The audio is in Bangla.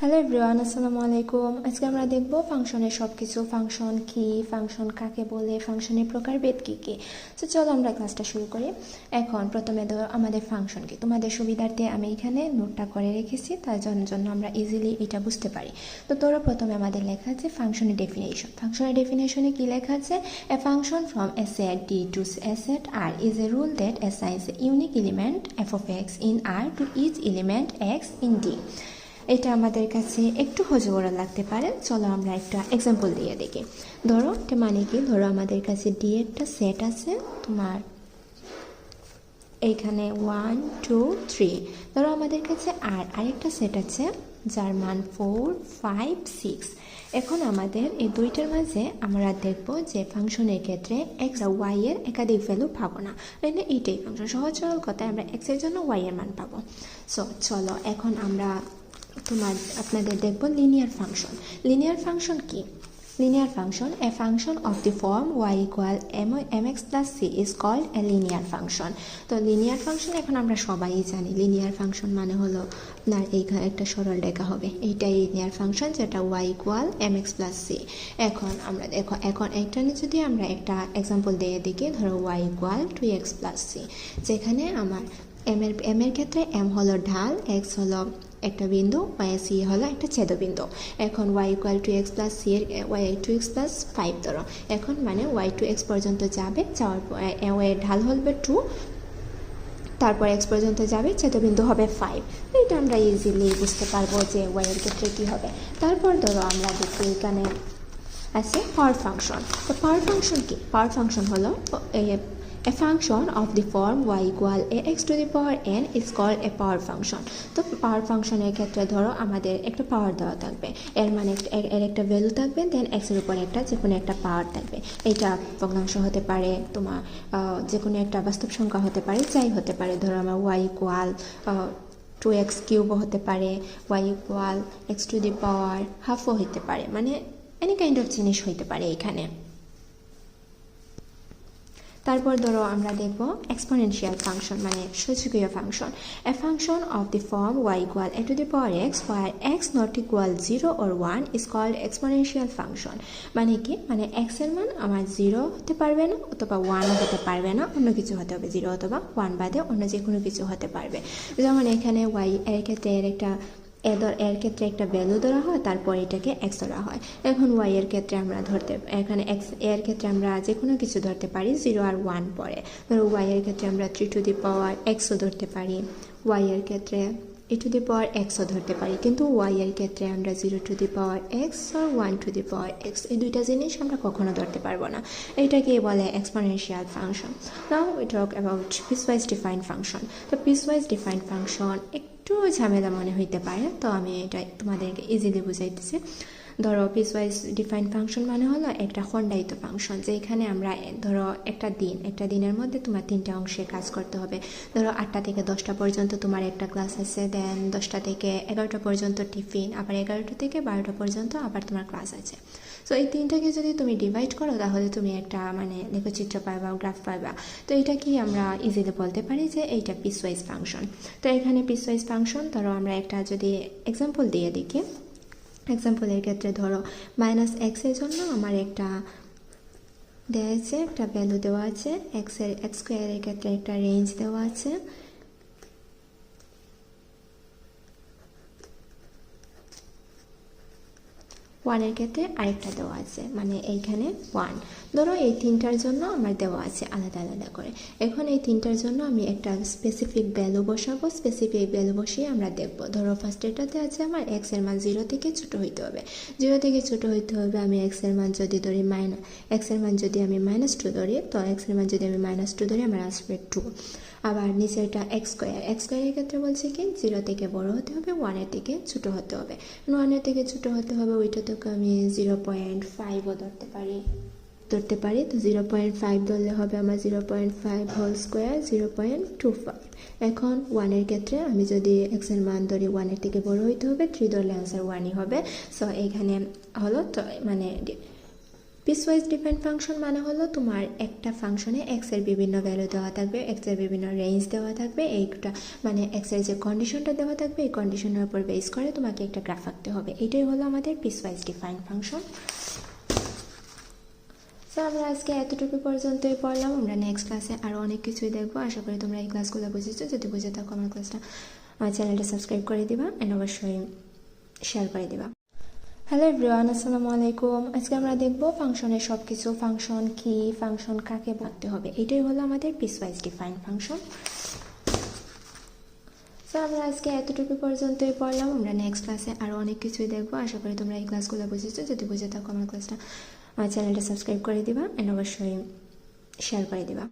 হ্যালো এভরিওয়ান, আসসালামু আলাইকুম। আজকে আমরা দেখব ফাংশনের সব কিছু, ফাংশন কি, ফাংশন কাকে বলে, ফাংশনের প্রকারভেদ কী কী। তো চলো আমরা ক্লাসটা শুরু করি। এখন প্রথমে ধরো আমাদের ফাংশন কি, তোমাদের সুবিধার্থে আমি এখানে নোটটা করে রেখেছি, তার জন্য আমরা ইজিলি এটা বুঝতে পারি। তো ধরো প্রথমে আমাদের লেখা আছে ফাংশনের ডেফিনেশন। ফাংশনের ডেফিনেশনে কি লেখা আছে? A function from a set d to a set r is a rule that assigns a unique element f of x in r to each element x in d। এটা আমাদের কাছে একটু হজবড়া লাগতে পারে, চলো আমরা একটা এক্সাম্পল দিয়ে দেখি। ধরো এটা মানে কি, ধরো আমাদের কাছে ডি একটা সেট আছে, তোমার এইখানে 1 2 3। ধরো আমাদের কাছে আরেকটা সেট আছে যার মান 4 5 6। এখন আমাদের এই দুইটার মাঝে আমরা দেখব যে ফাংশনের ক্ষেত্রে এক্স আর ওয়াই এর একাধিক ভ্যালু পাবো না, মানে এইটাই ফাংশন। সহজ সরল কথায় আমরা এক্স এর জন্য ওয়াই এর মান পাবো। সো চলো এখন আমরা আপনাদের দেখব লিনিয়ার ফাংশন। লিনিয়ার ফাংশন কি? Linear function, a function of the form y equal mx plus c is called a linear function. তো লিনিয়ার ফাংশন এখন আমরা সবাই জানি, লিনিয়ার ফাংশন মানে হলো আপনার এইখানে একটা সরল রেখা হবে, এইটাই লিনিয়ার ফাংশন, যেটা y equal mx plus c। এখন আমরা দেখো, এখন এইটা যদি আমরা একটা এক্সাম্পল দিয়ে দেখি, ধরো y equal 2x plus c, যেখানে আমার এম এর ক্ষেত্রে m হলো ঢাল, x হলো একটা বিন্দু, y সি হলো একটা ছেদবিন্দু। এখন y equal to x plus c এর y টু এক্স প্লাস 5 ধরো। এখন মানে y টু এক্স পর্যন্ত যাবে, যাওয়ার পর y এর ঢাল হবে 2, তারপর এক্স পর্যন্ত যাবে, ছেদবিন্দু হবে 5। এটা আমরা ইজিলি বুঝতে পারবো যে y এর ক্ষেত্রে কী হবে। তারপর ধরো আমরা দেখি এখানে আছে পাওয়ার ফাংশন। তো পাওয়ার ফাংশন কি? পাওয়ার ফাংশন হলো a function of the form y equal ax to the power n is called a power function। তো পাওয়ার ফাংশনের ক্ষেত্রে ধরো আমাদের একটা পাওয়ার দেওয়া থাকবে, এর মানে এর একটা ভ্যালু থাকবে, দেন এক্সের উপর একটা যে কোনো একটা পাওয়ার থাকবে। এটা ভগ্নাংশ হতে পারে, তোমার যে কোনো একটা বাস্তব সংখ্যা হতে পারে, যাই হতে পারে। ধরো আমার y ইকুয়াল 2x কিউবও হতে পারে, y equal x to the power হাফও হতে পারে, মানে এনি কাইন্ড অফ জিনিস হইতে পারে এখানে। তারপর ধরো আমরা দেখব এক্সপোনেনশিয়াল ফাংশন, মানে সূচকীয় function. A function of the form y equal a two the power x where x not equal 0 or 1 is called exponential function। মানে কি, মানে x এর মান আমার 0 হতে পারবে না, অথবা 1 হতে পারবে না, অন্য কিছু হতে হবে, 0 অথবা 1 বাদে অন্য যে কোনো কিছু হতে পারবে। যেমন এখানে y এর ক্ষেত্রে এর ক্ষেত্রে একটা ভ্যালু ধরা হয়, তারপর এটাকে এক্স ধরা হয়। এখন ওয়াই এর ক্ষেত্রে আমরা এখানে এক্স এর ক্ষেত্রে আমরা যে কোনো কিছু ধরতে পারি 0 আর 1 পরে। ধরো ওয়াই এর ক্ষেত্রে আমরা 3 টু দি পাওয়ার এক্সও ধরতে পারি, ওয়াই এর ক্ষেত্রে এ টু দি পাওয়ার এক্সও ধরতে পারি, কিন্তু ওয়াই এর ক্ষেত্রে আমরা 0 টু দি পাওয়ার এক্স আর 1 টু দি পাওয়ার এক্স, এই দুইটা জিনিস আমরা কখনো ধরতে পারবো না। এইটাকে বলে exponential function. Now we talk about piecewise defined function. তো পিসওয়াইজ ডিফাইন্ড ফাংশন একটু ঝামেলা মনে হইতে পারে, তো আমি এটা তোমাদেরকে ইজিলি বুঝাইতেছি। ধরো পিসওয়াইজ ডিফাইন্ড ফাংশন মানে হলো একটা খণ্ডায়িত ফাংশন, যেখানে আমরা ধরো একটা দিনের মধ্যে তোমার 3টা অংশে কাজ করতে হবে। ধরো 8টা থেকে 10টা পর্যন্ত তোমার একটা ক্লাস আছে, দেন 10টা থেকে 11টা পর্যন্ত টিফিন, আবার 11টা থেকে 12টা পর্যন্ত আবার তোমার ক্লাস আছে। সো এই 3টাকে যদি তুমি ডিভাইড করো, তাহলে তুমি একটা মানে লেখচিত্র পাইবা, গ্রাফ পাইবা। তো এটা কি আমরা ইজিলি বলতে পারি যে এইটা পিসওয়াইজ ফাংশন। তো এখানে পিসওয়াইজ ফাংশন, ধরো আমরা একটা যদি এক্সাম্পল দিয়ে দেখি। এক্সাম্পলের ক্ষেত্রে ধরো -x এর জন্য আমার একটা দেওয়া আছে, একটা ভ্যালু দেওয়া আছে, এক্স স্কোয়ারের ক্ষেত্রে একটা রেঞ্জ দেওয়া আছে, ওয়ানের ক্ষেত্রে আরেকটা দেওয়া আছে, মানে এইখানে 1। ধরো এই 3টার জন্য আমার দেওয়া আছে আলাদা আলাদা করে। এখন এই 3টার জন্য আমি একটা স্পেসিফিক ভ্যালু বসাবো, স্পেসিফিক ভ্যালু বসিয়ে আমরা দেখবো। ধরো ফার্স্টেরটাতে আছে আমার এক্স এর মান 0 থেকে ছোটো হইতে হবে, 0 থেকে ছোটো হইতে হবে। আমি এক্স এর মান যদি ধরি এক্স এর মান যদি আমি -2 ধরি, তো এক্স এর মান যদি আমি -2 ধরি আমার আসবে 2। আবার নিচেরটা এক্স স্কোয়ারের ক্ষেত্রে বলছে কি 0 থেকে বড় হতে হবে, 1-এর থেকে ছোটো হতে হবে। 1-এর থেকে ছোটো হতে হবে, ওইটা থেকে আমি 0.5ও ধরতে পারি। তো 0.5 ধরলে হবে আমার 0.5 হোল স্কোয়ার 0.25। এখন 1-এর ক্ষেত্রে আমি যদি এক্স এর মান ধরি 1-এর থেকে বড় হইতে হবে, 3 ধরলে আনসার 1ই হবে। সো এইখানে হলো তো মানে পিসওয়াইজ ডিফাইন ফাংশন মানে হলো তোমার একটা ফাংশনে এক্স এর বিভিন্ন ভ্যালু দেওয়া থাকবে, এক্স এর বিভিন্ন রেঞ্জ দেওয়া থাকবে, এইটা মানে এক্স এর যে কন্ডিশনটা দেওয়া থাকবে এই কন্ডিশনের উপর বেস করে তোমাকে একটা গ্রাফ আঁকতে হবে। এটাই হলো আমাদের পিসওয়াইজ ডিফাইন ফাংশন। সো আমরা আজকে এতটুকু পর্যন্তই পড়লাম। আমরা নেক্সট ক্লাসে আরও অনেক কিছুই দেখবো। আশা করি তোমরা এই ক্লাসগুলো বুঝেছো। যদি বুঝে থাকো আমার চ্যানেলটা সাবস্ক্রাইব করে দিবা অ্যান্ড অবশ্যই শেয়ার করে দিবা। হ্যালো এভরিওয়ান, আসসালামু আলাইকুম। আজকে আমরা দেখব ফাংশনের সব কিছু, ফাংশন কি, ফাংশন কাকে ভাগতে হবে, এটাই হলো আমাদের পিসওয়াইজ ডিফাইন ফাংশন। সো আমরা আজকে এতটুকু পর্যন্তই পড়লাম। আমরা নেক্সট ক্লাসে আরও অনেক কিছুই দেখবো। আশা করি তোমরা এই ক্লাসগুলো বুঝেছো। যদি বুঝে থাকো আমার চ্যানেলটা সাবস্ক্রাইব করে দিবা অ্যান্ড অবশ্যই শেয়ার করে দিবা।